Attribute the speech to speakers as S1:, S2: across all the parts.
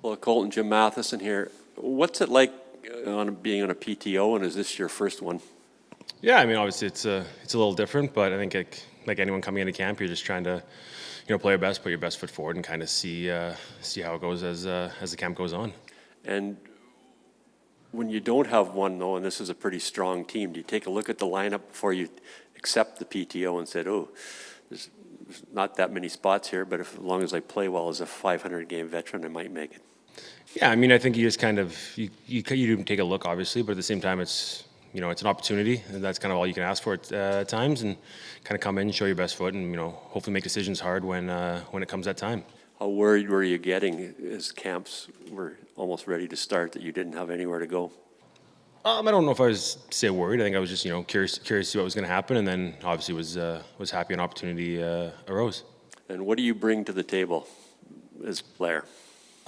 S1: Well, Colton, Jim Matheson here. What's it like being on a PTO, and is this your first one?
S2: Yeah, I mean, obviously it's a little different, but I think like anyone coming into camp, you're just trying to, play your best, put your best foot forward, and kind of see how it goes as the camp goes on.
S1: And when you don't have one, though, and this is a pretty strong team, do you take a look at the lineup before you accept the PTO and said, oh, there's not that many spots here, but as long as I play well as a 500-game veteran, I might make it?
S2: Yeah, I mean, I think you just kind of you do take a look, obviously, but at the same time, it's it's an opportunity, and that's kind of all you can ask for at times, and kind of come in, show your best foot, and hopefully make decisions hard when it comes that time.
S1: How worried were you getting as camps were almost ready to start that you didn't have anywhere to go?
S2: I don't know if I was worried. I think I was just curious to see what was going to happen, and then obviously was happy an opportunity arose.
S1: And what do you bring to the table as a player?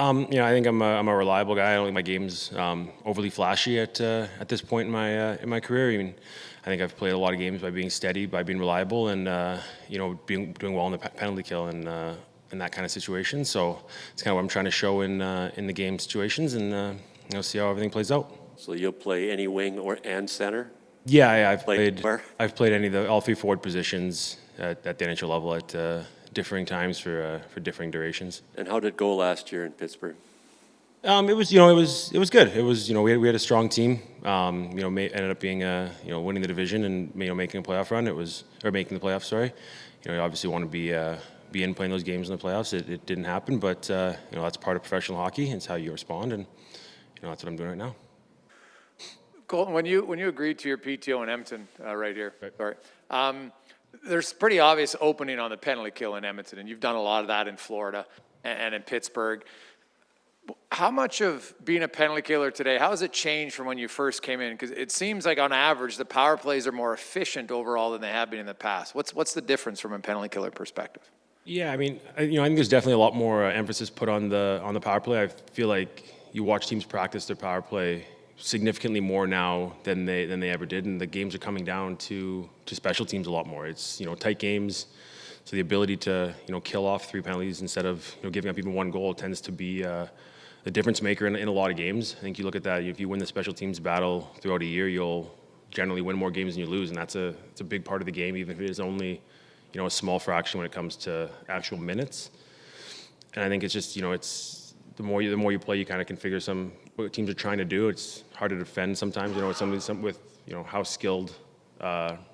S2: I think I'm a reliable guy. I don't think my game's overly flashy at this point in my career. I mean, I think I've played a lot of games by being steady, by being reliable, and doing well in the penalty kill and that kind of situation. So it's kind of what I'm trying to show in the game situations, and see how everything plays out.
S1: So you'll play any wing and center?
S2: Yeah, I've played all three forward positions at the NHL level at differing times for differing durations.
S1: And how did it go last year in Pittsburgh?
S2: It was good. It was we had a strong team. Ended up being winning the division and making a playoff run. Making the playoffs. Sorry. You obviously want to be in playing those games in the playoffs. It didn't happen, but that's part of professional hockey. It's how you respond, and that's what I'm doing right now.
S3: Colton, when you agreed to your PTO in Edmonton, right here, sorry, there's pretty obvious opening on the penalty kill in Edmonton, and you've done a lot of that in Florida and in Pittsburgh. How much of being a penalty killer today, how has it changed from when you first came in? Because it seems like on average the power plays are more efficient overall than they have been in the past. What's the difference from a penalty killer perspective?
S2: Yeah, I mean, I think there's definitely a lot more emphasis put on the power play. I feel like you watch teams practice their power play significantly more now than they ever did, and the games are coming down to special teams a lot more. It's tight games, so the ability to kill off 3 penalties instead of giving up even 1 goal tends to be the difference maker in a lot of games. I think you look at that. If you win the special teams battle throughout a year, you'll generally win more games than you lose, and it's a big part of the game, even if it is only a small fraction when it comes to actual minutes. And I think it's just it's the more you play, you kind of can figure what teams are trying to do. It's hard to defend sometimes, with how skilled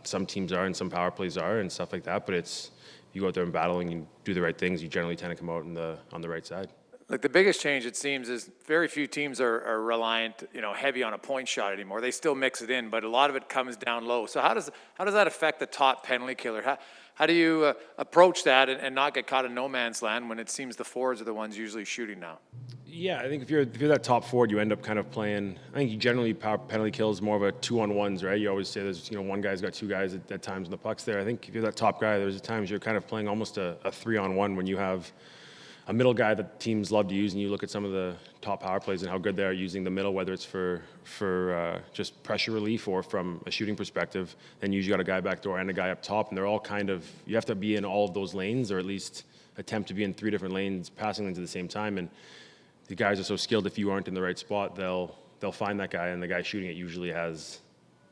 S2: some teams are and some power plays are and stuff like that. But if you go out there and battle and you do the right things, you generally tend to come out on the right side.
S3: Like the biggest change, it seems, is very few teams are reliant, heavy on a point shot anymore. They still mix it in, but a lot of it comes down low. So how does that affect the top penalty killer? How do you approach that and not get caught in no man's land when it seems the forwards are the ones usually shooting now?
S2: Yeah, I think if you're that top forward, you end up kind of playing. I think you generally penalty kills more of a 2-on-1s, right? You always say there's one guy's got 2 guys at times in the puck's there. I think if you're that top guy, there's times you're kind of playing almost a 3-on-1 when you have a middle guy that teams love to use, and you look at some of the top power plays and how good they are using the middle, whether it's for just pressure relief or from a shooting perspective. Then you usually got a guy back door and a guy up top, and they're all you have to be in all of those lanes, or at least attempt to be in 3 different lanes, passing lanes at the same time. And the guys are so skilled, if you aren't in the right spot, they'll find that guy, and the guy shooting it usually has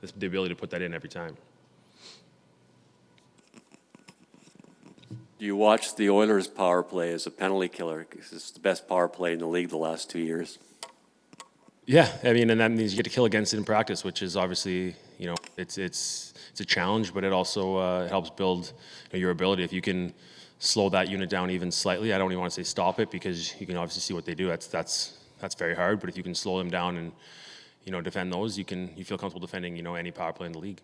S2: the ability to put that in every time.
S1: Do you watch the Oilers' power play as a penalty killer? Because it's the best power play in the league the last 2 years.
S2: Yeah, I mean, and that means you get to kill against it in practice, which is obviously, it's a challenge, but it also helps build your ability. If you can slow that unit down even slightly, I don't even want to say stop it, because you can obviously see what they do. That's very hard, but if you can slow them down and defend those, you feel comfortable defending any power play in the league.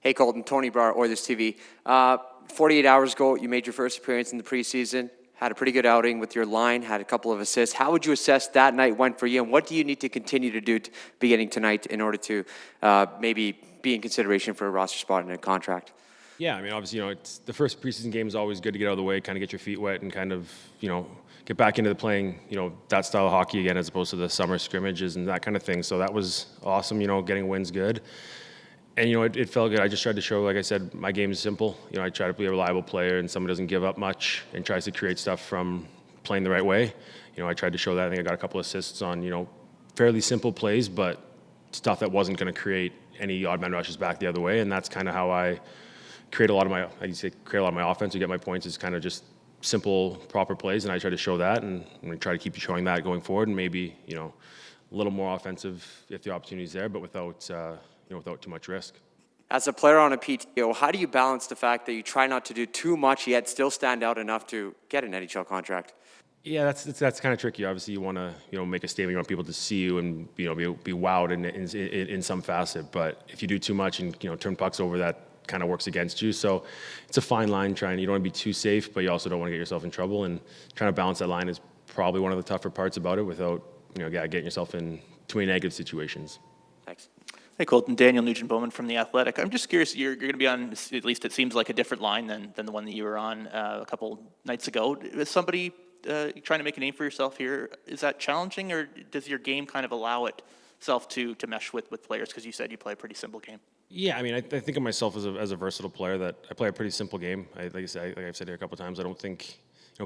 S4: Hey Colton, Tony Barr, Oilers TV. 48 hours ago, you made your first appearance in the preseason, had a pretty good outing with your line, had a couple of assists. How would you assess that night went for you, and what do you need to continue to do beginning tonight in order to maybe be in consideration for a roster spot and a contract?
S2: Yeah, I mean, obviously, it's the first preseason game is always good to get out of the way, kind of get your feet wet, and kind of, get back into the playing, that style of hockey again, as opposed to the summer scrimmages and that kind of thing. So that was awesome, getting wins good. And, it felt good. I just tried to show, like I said, my game is simple. I try to be a reliable player and someone who doesn't give up much and tries to create stuff from playing the right way. I tried to show that. I think I got a couple assists on, fairly simple plays, but stuff that wasn't going to create any odd man rushes back the other way. And that's kind of how I create a lot of my offense to get my points, is kind of just simple, proper plays. And I try to show that, and I'm going to try to keep showing that going forward, and maybe, a little more offensive if the opportunity is there, but without too much risk.
S4: As a player on a PTO, how do you balance the fact that you try not to do too much yet still stand out enough to get an NHL contract?
S2: Yeah, that's kind of tricky. Obviously, you want to make a statement. You want people to see you and be wowed in some facet. But if you do too much and turn pucks over, that kind of works against you. So it's a fine line. You don't want to be too safe, but you also don't want to get yourself in trouble. And trying to balance that line is probably one of the tougher parts about it, without getting yourself in too many negative situations.
S4: Thanks.
S5: Hey, Colton. Daniel Nugent-Bowman from The Athletic. I'm just curious, you're going to be on, at least it seems like, a different line than the one that you were on a couple nights ago. Is somebody trying to make a name for yourself here, is that challenging, or does your game kind of allow itself to mesh with players? Because you said you play a pretty simple game.
S2: Yeah, I mean, I think of myself as a versatile player, that I play a pretty simple game. Like I've said here a couple of times, I don't think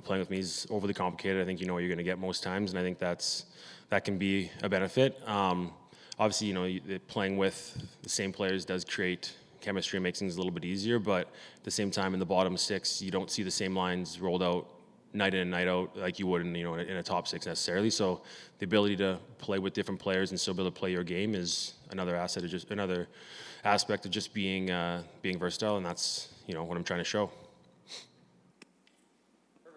S2: playing with me is overly complicated. I think you know what you're going to get most times, and I think that can be a benefit. Obviously, playing with the same players does create chemistry and makes things a little bit easier, but at the same time, in the bottom six, you don't see the same lines rolled out night in and night out like you would in a top six necessarily. So the ability to play with different players and still be able to play your game is another asset, another aspect of just being versatile, and that's what I'm trying to show.